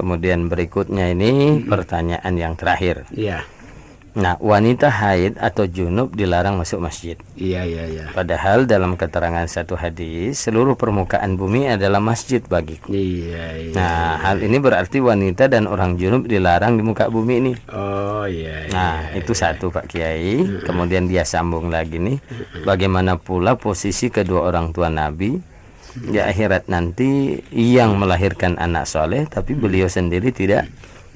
Kemudian berikutnya ini pertanyaan yang terakhir. Iya. Nah, wanita haid atau junub dilarang masuk masjid. Iya. Padahal dalam keterangan satu hadis, seluruh permukaan bumi adalah masjid bagiku. Iya. Nah, hal ini berarti wanita dan orang junub dilarang di muka bumi ini. Oh iya. Nah, itu satu Pak Kiai. Kemudian dia sambung lagi nih, bagaimana pula posisi kedua orang tua Nabi di akhirat nanti yang melahirkan anak soleh, tapi beliau sendiri tidak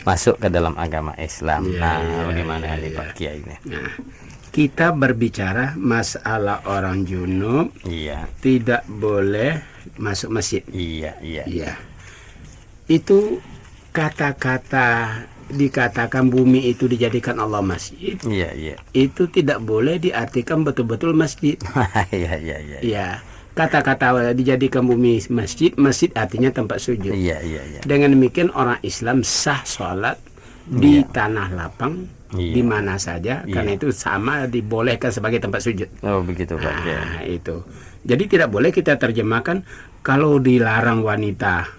masuk ke dalam agama Islam. Bagaimana nih Pak Kiai ini? Nah, kita berbicara masalah orang junub tidak boleh masuk masjid. Iya. Itu kata-kata dikatakan bumi itu dijadikan Allah masjid. Iya. Itu tidak boleh diartikan betul-betul masjid. Iya. Kata-kata dijadikan bumi masjid, masjid artinya tempat sujud. Iya. Dengan demikian orang Islam sah sholat di tanah lapang di mana saja, karena itu sama dibolehkan sebagai tempat sujud. Oh begitu Pak. Nah, itu. Jadi tidak boleh kita terjemahkan kalau dilarang wanita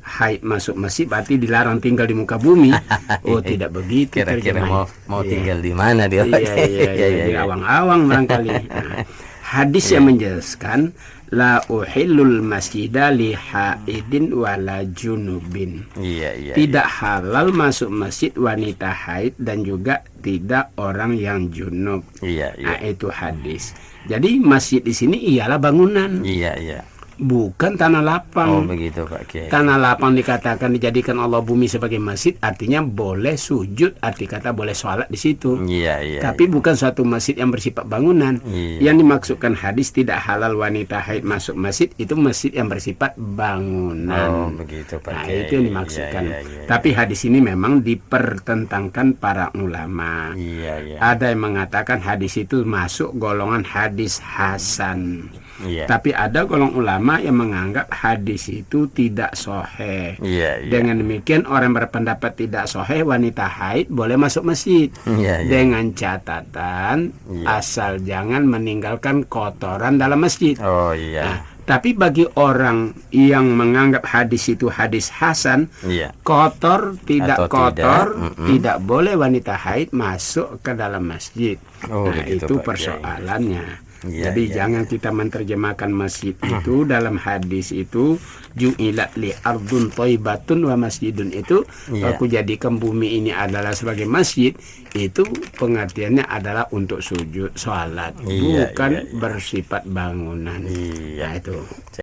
haid masuk masjid berarti dilarang tinggal di muka bumi. Oh tidak begitu. Kira-kira mau tinggal di mana dia? Di awang-awang barangkali. Nah, hadis yang menjelaskan la uhillul masjida li haidin wala junubin. Tidak halal masuk masjid wanita haid dan juga tidak orang yang junub. Nah, itu hadis. Jadi masjid di sini ialah bangunan. Bukan tanah lapang. Oh begitu Pak Kiai. Tanah lapang dikatakan dijadikan Allah bumi sebagai masjid, artinya boleh sujud, arti kata boleh sholat di situ. Tapi bukan suatu masjid yang bersifat bangunan. Yang dimaksudkan hadis tidak halal wanita haid masuk masjid, itu masjid yang bersifat bangunan. Oh begitu Pak Nah, Kiai. itu yang dimaksudkan. Tapi hadis ini memang dipertentangkan para ulama. Ada yang mengatakan hadis itu masuk golongan hadis hasan. Tapi ada golongan ulama yang menganggap hadis itu tidak sahih. Dengan demikian orang berpendapat tidak sahih wanita haid boleh masuk masjid. Dengan catatan asal jangan meninggalkan kotoran dalam masjid. Nah, tapi bagi orang yang menganggap hadis itu hadis hasan, kotor tidak atau kotor, tidak boleh wanita haid masuk ke dalam masjid. Nah, begitu, itu Pak persoalannya. Jadi jangan kita menerjemahkan masjid itu dalam hadis itu ju'ilat li ardun thayyibatun wa masjidun itu aku jadikan bumi ini adalah sebagai masjid, itu pengertiannya adalah untuk sujud, sholat, bukan bersifat bangunan. Nah, itu.